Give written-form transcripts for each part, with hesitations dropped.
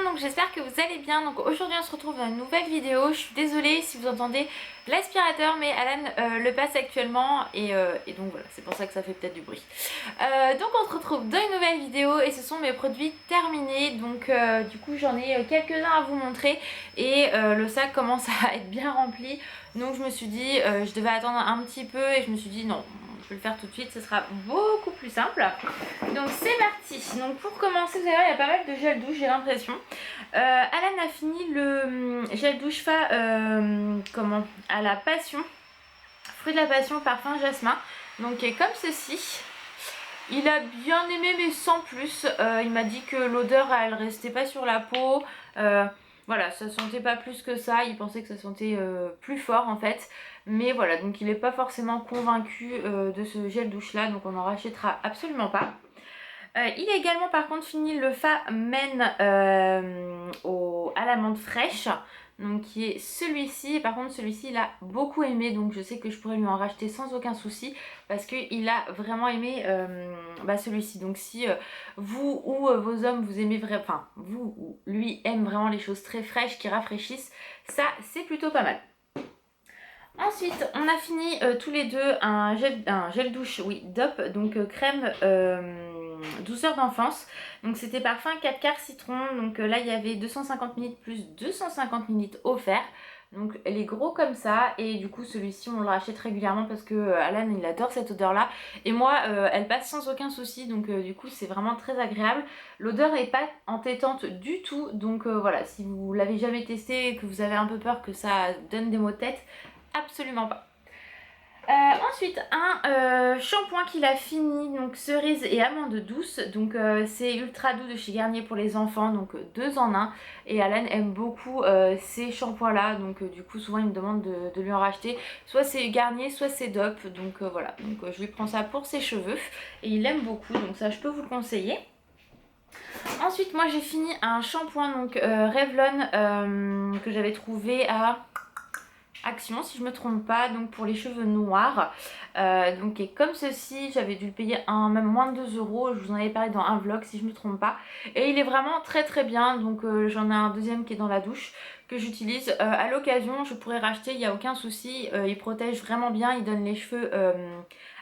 donc j'espère que vous allez bien. Donc aujourd'hui on se retrouve dans une nouvelle vidéo. Je suis désolée si vous entendez l'aspirateur, mais Alan le passe actuellement et donc voilà, c'est pour ça que ça fait peut-être du bruit. Donc on se retrouve dans une nouvelle vidéo et ce sont mes produits terminés. Donc du coup j'en ai quelques-uns à vous montrer et le sac commence à être bien rempli. Donc je me suis dit je devais attendre un petit peu et je me suis dit non, je vais le faire tout de suite, ce sera beaucoup plus simple. Donc c'est parti. Donc pour commencer, vous allez voir, il y a pas mal de gel douche, j'ai l'impression. Alan a fini le gel douche comment, à la passion, fruit de la passion, parfum jasmin. Donc comme ceci. Il a bien aimé mais sans plus. Il m'a dit que l'odeur elle restait pas sur la peau. Voilà, ça sentait pas plus que ça. Il pensait que ça sentait plus fort en fait. Mais voilà, donc il n'est pas forcément convaincu de ce gel douche là. Donc on n'en rachètera absolument pas. Il a également par contre fini le Fa Men à l'amande fraîche. Donc qui est celui-ci. Par contre celui-ci il a beaucoup aimé. Donc je sais que je pourrais lui en racheter sans aucun souci. Parce qu'il a vraiment aimé celui-ci. Donc si vous ou vos hommes vous aimez vraiment. Enfin vous ou lui aime vraiment les choses très fraîches qui rafraîchissent. Ça c'est plutôt pas mal. Ensuite, on a fini tous les deux un gel douche, oui, DOP, donc crème douceur d'enfance. Donc c'était parfum 4 quarts citron. Donc là, il y avait 250 ml plus 250 ml offerts. Donc elle est gros comme ça et du coup celui-ci on le rachète régulièrement parce que Alan il adore cette odeur là et moi elle passe sans aucun souci donc du coup c'est vraiment très agréable. L'odeur est pas entêtante du tout donc voilà, si vous l'avez jamais testé et que vous avez un peu peur que ça donne des maux de tête, absolument pas. Ensuite un shampoing qu'il a fini, donc cerise et amande douce, donc c'est ultra doux de chez Garnier pour les enfants, donc 2 en 1 et Alan aime beaucoup ces shampoings là, donc du coup souvent il me demande de lui en racheter, soit c'est Garnier soit c'est DOP, donc voilà, donc je lui prends ça pour ses cheveux et il aime beaucoup, donc ça je peux vous le conseiller. Ensuite moi j'ai fini un shampoing donc Revlon que j'avais trouvé à Action si je me trompe pas, donc pour les cheveux noirs, donc et comme ceci, j'avais dû le payer même moins de 2 €, je vous en avais parlé dans un vlog si je me trompe pas, et il est vraiment très très bien, donc j'en ai un deuxième qui est dans la douche que j'utilise à l'occasion, je pourrais racheter, il n'y a aucun souci, il protège vraiment bien, il donne les cheveux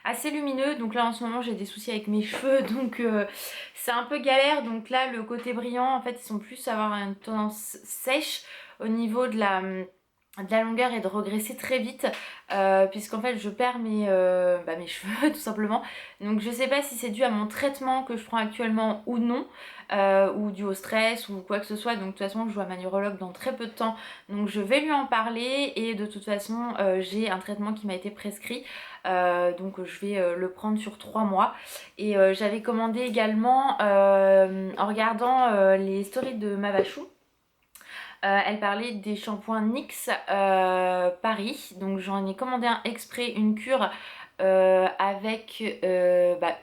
assez lumineux, donc là en ce moment j'ai des soucis avec mes cheveux donc c'est un peu galère, donc là le côté brillant en fait ils sont plus à avoir une tendance sèche au niveau de la longueur et de regresser très vite puisqu'en fait je perds mes cheveux tout simplement, donc je sais pas si c'est dû à mon traitement que je prends actuellement ou non ou dû au stress ou quoi que ce soit, donc de toute façon je vois ma neurologue dans très peu de temps donc je vais lui en parler et de toute façon j'ai un traitement qui m'a été prescrit donc je vais le prendre sur 3 mois et j'avais commandé également en regardant les stories de Mavachou. Elle parlait des shampoings NYX Paris, donc j'en ai commandé un exprès, une cure avec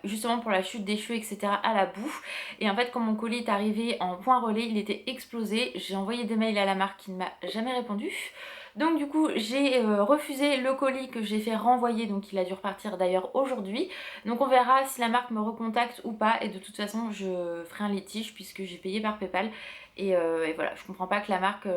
justement pour la chute des cheveux etc à la boue, et en fait quand mon colis est arrivé en point relais il était explosé, j'ai envoyé des mails à la marque qui ne m'a jamais répondu. Donc du coup j'ai refusé le colis que j'ai fait renvoyer, donc il a dû repartir d'ailleurs aujourd'hui. Donc on verra si la marque me recontacte ou pas, et de toute façon je ferai un litige puisque j'ai payé par PayPal. Et voilà, je comprends pas que la marque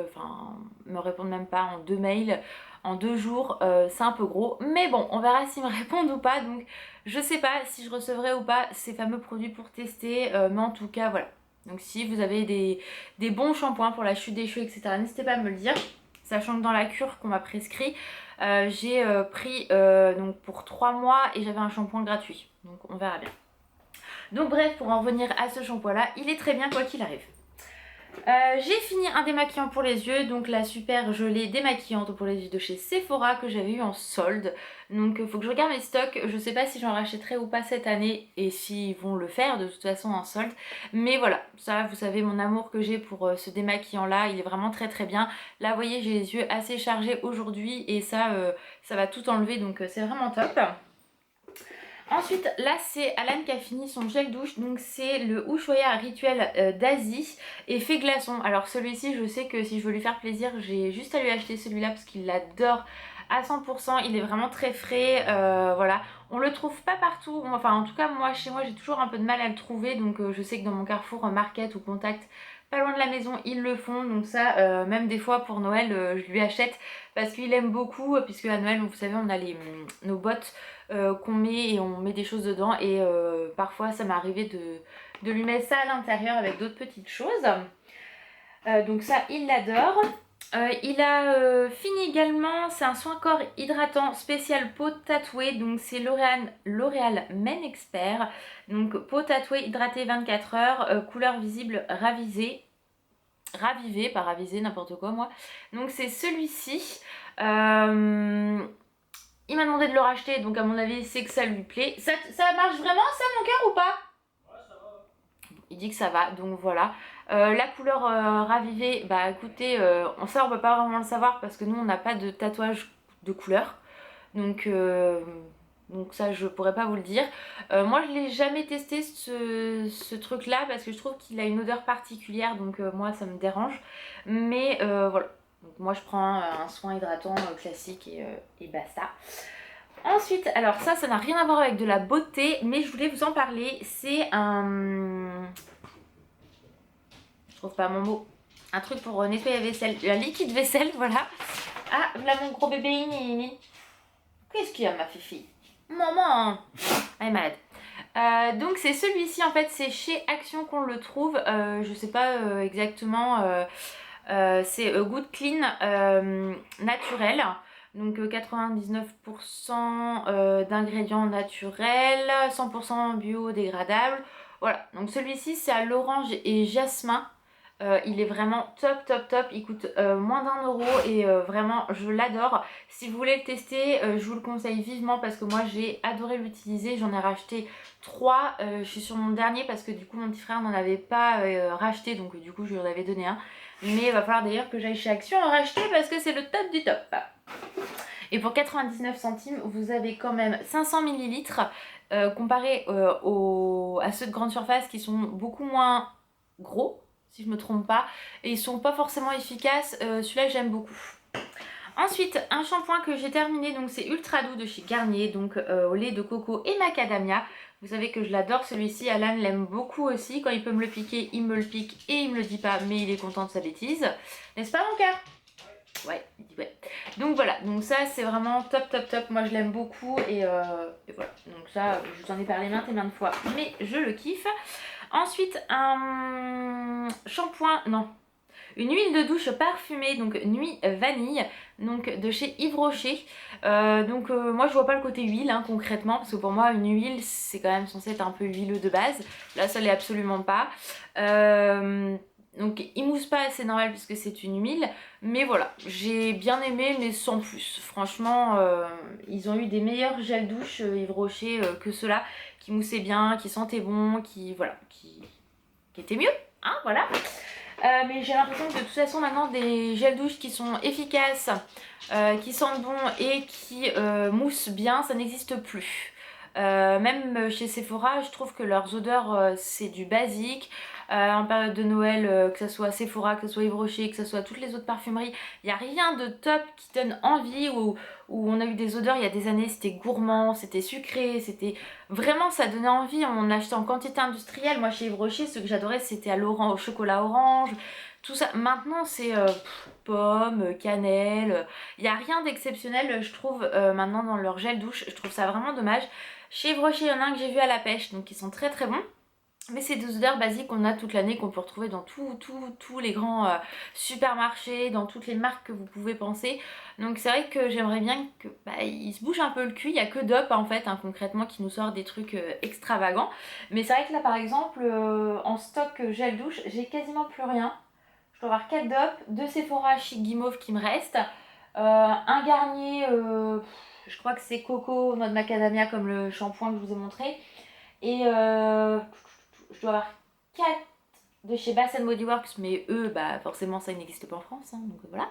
me réponde même pas en 2 mails en 2 jours, c'est un peu gros. Mais bon, on verra s'ils me répondent ou pas. Donc je sais pas si je recevrai ou pas ces fameux produits pour tester, mais en tout cas voilà. Donc si vous avez des bons shampoings pour la chute des cheveux etc, n'hésitez pas à me le dire. Sachant que dans la cure qu'on m'a prescrit, j'ai pris donc pour 3 mois et j'avais un shampoing gratuit. Donc on verra bien. Donc bref, pour en revenir à ce shampoing là, il est très bien quoi qu'il arrive. J'ai fini un démaquillant pour les yeux, donc la super gelée démaquillante pour les yeux de chez Sephora que j'avais eu en solde. Donc il faut que je regarde mes stocks, je sais pas si j'en rachèterai ou pas cette année et s'ils vont le faire de toute façon en solde. Mais voilà, ça vous savez mon amour que j'ai pour ce démaquillant là, il est vraiment très très bien. Là vous voyez j'ai les yeux assez chargés aujourd'hui et ça va tout enlever, donc c'est vraiment top. Ensuite là c'est Alan qui a fini son gel douche, donc c'est le Ushuaïa Rituel d'Asie effet glaçon. Alors celui-ci je sais que si je veux lui faire plaisir j'ai juste à lui acheter celui-là parce qu'il l'adore à 100%, il est vraiment très frais, voilà. On le trouve pas partout, enfin en tout cas moi chez moi j'ai toujours un peu de mal à le trouver, donc je sais que dans mon Carrefour Market ou Contact pas loin de la maison ils le font, donc ça même des fois pour Noël je lui achète parce qu'il aime beaucoup, puisque à Noël vous savez on a nos bottes qu'on met et on met des choses dedans, et parfois ça m'est arrivé de lui mettre ça à l'intérieur avec d'autres petites choses. Donc ça il l'adore. Il a fini également, c'est un soin corps hydratant spécial peau tatouée, donc c'est L'Oréal Men Expert, donc peau tatouée hydratée 24 heures, couleur visible ravivée, pas ravisée, n'importe quoi moi. Donc c'est celui-ci. Il m'a demandé de le racheter, donc à mon avis c'est que ça lui plaît. Ça marche vraiment ça mon cœur ou pas? Ouais, ça va. Il dit que ça va, donc voilà. La couleur ravivée, bah écoutez, ça on peut pas vraiment le savoir parce que nous on n'a pas de tatouage de couleur. Donc ça je pourrais pas vous le dire. Moi je l'ai jamais testé ce truc là parce que je trouve qu'il a une odeur particulière, donc moi ça me dérange. Mais voilà. Donc moi je prends un soin hydratant classique et basta. Ensuite, alors ça n'a rien à voir avec de la beauté, mais je voulais vous en parler. C'est un... Je trouve pas mon mot. Un truc pour nettoyer la vaisselle. Un liquide vaisselle, voilà. Ah, là mon gros bébé Ini. Qu'est-ce qu'il y a ma fifi? Maman, elle est malade. Donc c'est celui-ci en fait, c'est chez Action qu'on le trouve. Je sais pas exactement. C'est Good Clean naturel. Donc 99% d'ingrédients naturels, 100% biodégradables. Voilà, donc celui-ci c'est à l'orange et jasmin. Il est vraiment top top top, il coûte moins d'1 € et vraiment je l'adore. Si vous voulez le tester, je vous le conseille vivement parce que moi j'ai adoré l'utiliser. J'en ai racheté 3, je suis sur mon dernier parce que du coup mon petit frère n'en avait pas racheté, donc du coup je lui en avais donné un. Mais il va falloir d'ailleurs que j'aille chez Action en racheter parce que c'est le top du top. Et pour 99 centimes, vous avez quand même 500 ml comparé à ceux de grande surface qui sont beaucoup moins gros, si je me trompe pas. Et ils sont pas forcément efficaces. Celui-là, j'aime beaucoup. Ensuite, un shampoing que j'ai terminé, donc c'est Ultra Doux de chez Garnier, donc au lait de coco et macadamia. Vous savez que je l'adore celui-ci, Alan l'aime beaucoup aussi. Quand il peut me le piquer, il me le pique et il me le dit pas, mais il est content de sa bêtise. N'est-ce pas mon cœur? Ouais, il dit ouais. Donc voilà, donc ça c'est vraiment top top top, moi je l'aime beaucoup et voilà. Donc ça, je vous en ai parlé maintes et maintes fois, mais je le kiffe. Ensuite, un shampoing, non, une huile de douche parfumée, donc nuit vanille, donc de chez Yves Rocher. Moi je vois pas le côté huile hein, concrètement, parce que pour moi une huile c'est quand même censé être un peu huileux de base. Là ça l'est absolument pas. Donc il mousse pas, c'est normal puisque c'est une huile. Mais voilà, j'ai bien aimé mais sans plus. Franchement, ils ont eu des meilleurs gels douche Yves Rocher que ceux-là, qui moussaient bien, qui sentaient bon, qui étaient mieux. Hein, voilà. Mais j'ai l'impression que de toute façon maintenant des gels douche qui sont efficaces, qui sentent bon et qui moussent bien, ça n'existe plus. Même chez Sephora, je trouve que leurs odeurs c'est du basique. En période de Noël, que ce soit Sephora, que ce soit Yves Rocher, que ce soit toutes les autres parfumeries, il n'y a rien de top qui donne envie, où on a eu des odeurs il y a des années, c'était gourmand, c'était sucré, c'était vraiment ça donnait envie, on achetait en quantité industrielle. Moi chez Yves Rocher, ce que j'adorais c'était au chocolat orange, tout ça. Maintenant c'est pomme, cannelle, il n'y a rien d'exceptionnel je trouve maintenant dans leur gel douche, je trouve ça vraiment dommage. Chez Yves Rocher, il y en a un que j'ai vu à la pêche, donc ils sont très très bons. Mais c'est des odeurs basiques qu'on a toute l'année, qu'on peut retrouver dans tous les grands supermarchés, dans toutes les marques que vous pouvez penser. Donc c'est vrai que j'aimerais bien qu'ils se bougent un peu le cul. Il n'y a que Dop en fait concrètement qui nous sort des trucs extravagants. Mais c'est vrai que là par exemple en stock gel douche, j'ai quasiment plus rien. Je dois avoir 4 Dop, 2 Sephora Chic Guimauve qui me restent, un Garnier, je crois que c'est Coco noix de macadamia comme le shampoing que je vous ai montré. Et je dois avoir 4 de chez Bath Body Works, mais eux, bah forcément ça n'existe pas en France, hein, donc voilà.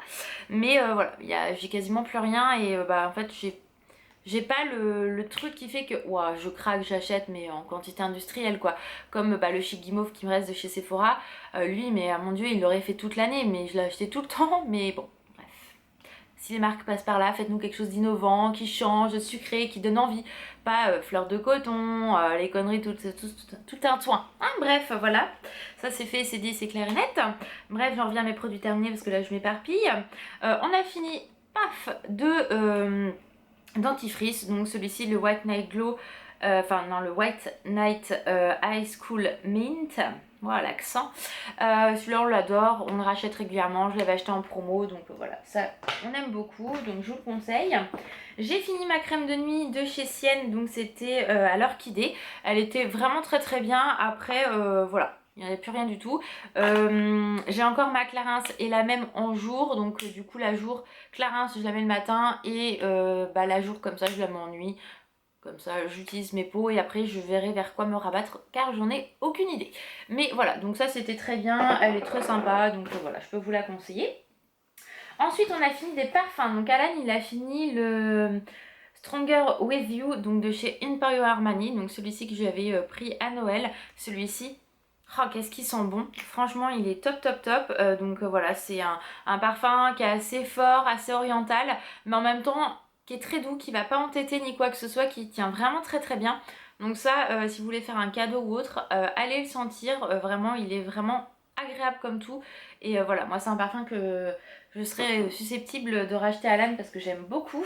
Mais voilà, j'ai quasiment plus rien et en fait j'ai pas le truc qui fait que ouah, je craque, j'achète, mais en quantité industrielle quoi. Comme le Chic Guimauve qui me reste de chez Sephora, lui, mais mon dieu, il l'aurait fait toute l'année, mais je l'ai acheté tout le temps, mais bon, bref. Si les marques passent par là, faites-nous quelque chose d'innovant, qui change, de sucré, qui donne envie. Pas fleurs de coton, les conneries, tout un soin. Hein, bref, voilà. Ça c'est fait, c'est dit, c'est clair et net. Bref, j'en reviens à mes produits terminés parce que là je m'éparpille. On a fini, paf, de dentifrice. Donc celui-ci, le White Night Glow. Le White Night High School Mint. Voilà l'accent. Celui-là on l'adore, on le rachète régulièrement, je l'avais acheté en promo, donc voilà, ça on aime beaucoup, donc je vous le conseille. J'ai fini ma crème de nuit de chez Sienne, donc c'était à l'orchidée. Elle était vraiment très bien, après voilà. Il n'y avait plus rien du tout. J'ai encore ma Clarins et la même en jour. Donc du coup la jour Clarins je la mets le matin et la jour comme ça je la mets en nuit. Comme ça, j'utilise mes pots et après, je verrai vers quoi me rabattre car j'en ai aucune idée. Mais voilà, donc ça, c'était très bien. Elle est très sympa, donc voilà, je peux vous la conseiller. Ensuite, on a fini des parfums. Donc Alan, il a fini le Stronger With You, donc de chez Emporio Armani. Donc celui-ci que j'avais pris à Noël. Celui-ci, oh, qu'est-ce qu'il sent bon. Franchement, il est top. Voilà, c'est un parfum qui est assez fort, assez oriental, mais en même temps qui est très doux, qui va pas entêter ni quoi que ce soit, qui tient vraiment très bien. Donc ça, si vous voulez faire un cadeau ou autre, allez le sentir. Vraiment, il est vraiment agréable comme tout. Et voilà, moi c'est un parfum que je serais susceptible de racheter à Alan parce que j'aime beaucoup.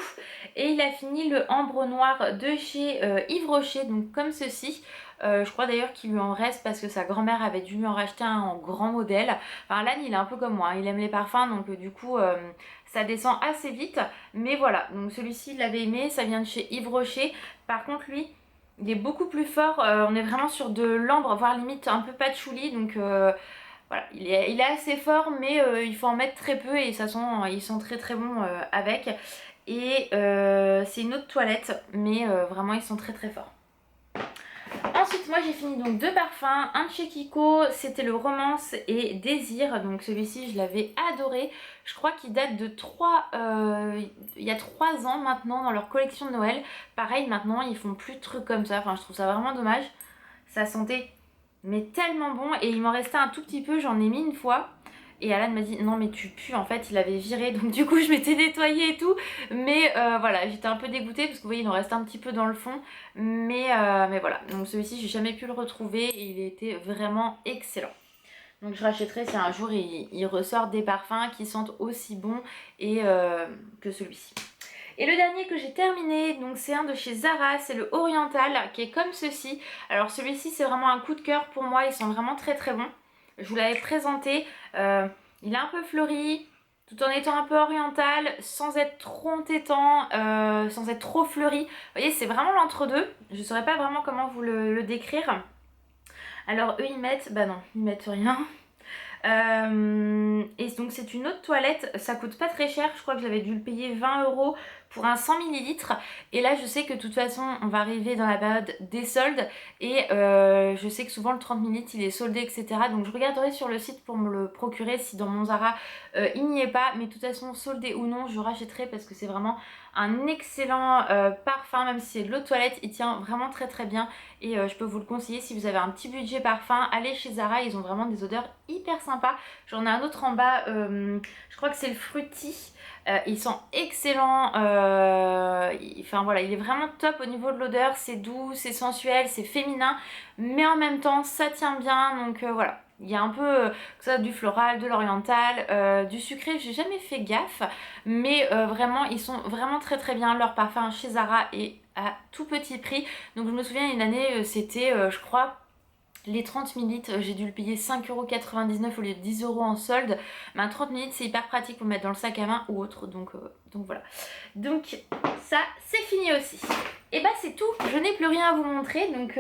Et il a fini le ambre noir de chez Yves Rocher, donc comme ceci. Je crois d'ailleurs qu'il lui en reste parce que sa grand-mère avait dû lui en racheter un en grand modèle. Enfin, Alan, il est un peu comme moi, hein, il aime les parfums, donc du coup, ça descend assez vite. Mais voilà, donc celui-ci, il l'avait aimé, ça vient de chez Yves Rocher. Par contre, lui, il est beaucoup plus fort. On est vraiment sur de l'ambre, voire limite un peu patchouli, donc voilà, il est assez fort, mais il faut en mettre très peu et ça sent, ils sont très bon avec. Et c'est une autre toilette, mais vraiment, ils sont très forts. Ensuite, moi j'ai fini donc deux parfums, un de chez Kiko, c'était le Romance et Désir, donc celui-ci je l'avais adoré. Je crois qu'il date de il y a 3 ans maintenant dans leur collection de Noël. Pareil, maintenant ils font plus de trucs comme ça, enfin je trouve ça vraiment dommage. Ça sentait mais tellement bon et il m'en restait un tout petit peu, j'en ai mis une fois. Et Alan m'a dit non mais tu pues, en fait il avait viré, donc du coup je m'étais nettoyée et tout. Mais voilà, j'étais un peu dégoûtée parce que vous voyez il en reste un petit peu dans le fond. Mais voilà, donc celui-ci j'ai jamais pu le retrouver et il était vraiment excellent. Donc je rachèterai si un jour il ressort des parfums qui sentent aussi bon et, que celui-ci. Et le dernier que j'ai terminé, donc c'est un de chez Zara, c'est le Oriental qui est comme ceci. Alors celui-ci c'est vraiment un coup de cœur pour moi, il sent vraiment très bon. Je vous l'avais présenté, il est un peu fleuri, tout en étant un peu oriental, sans être trop entêtant, sans être trop fleuri. Vous voyez, c'est vraiment l'entre-deux. Je ne saurais pas vraiment comment vous le décrire. Alors eux ils mettent, bah non, ils mettent rien. Et donc c'est une autre toilette, ça coûte pas très cher, je crois que j'avais dû le payer 20 € pour un 100 ml. Et là je sais que de toute façon on va arriver dans la période des soldes et je sais que souvent le 30 ml il est soldé, etc. Donc je regarderai sur le site pour me le procurer si dans mon Zara il n'y est pas, mais de toute façon soldé ou non je rachèterai parce que c'est vraiment un excellent parfum, même si c'est de l'eau de toilette, il tient vraiment très bien et je peux vous le conseiller si vous avez un petit budget parfum, allez chez Zara, ils ont vraiment des odeurs hyper sympas. J'en ai un autre en bas, je crois que c'est le Fruity, il sent excellent, enfin voilà, il est vraiment top au niveau de l'odeur, c'est doux, c'est sensuel, c'est féminin, mais en même temps ça tient bien, donc voilà. Il y a un peu ça, du floral, de l'oriental, du sucré, j'ai jamais fait gaffe, mais vraiment ils sont vraiment très bien, leur parfum chez Zara est à tout petit prix. Donc je me souviens une année c'était je crois les 30 ml, j'ai dû le payer 5,99 € au lieu de 10 € en solde. Mais un 30 ml c'est hyper pratique pour mettre dans le sac à main ou autre, donc voilà. Donc ça c'est fini aussi. Et bah c'est tout, je n'ai plus rien à vous montrer, donc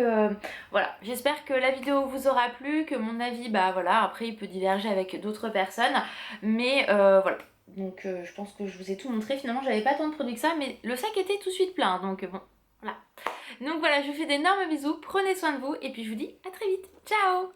voilà, j'espère que la vidéo vous aura plu, que mon avis, bah voilà, après il peut diverger avec d'autres personnes, mais voilà. Donc je pense que je vous ai tout montré, finalement j'avais pas tant de produits que ça, mais le sac était tout de suite plein, donc bon, voilà. Donc voilà, je vous fais d'énormes bisous, prenez soin de vous, et puis je vous dis à très vite, ciao!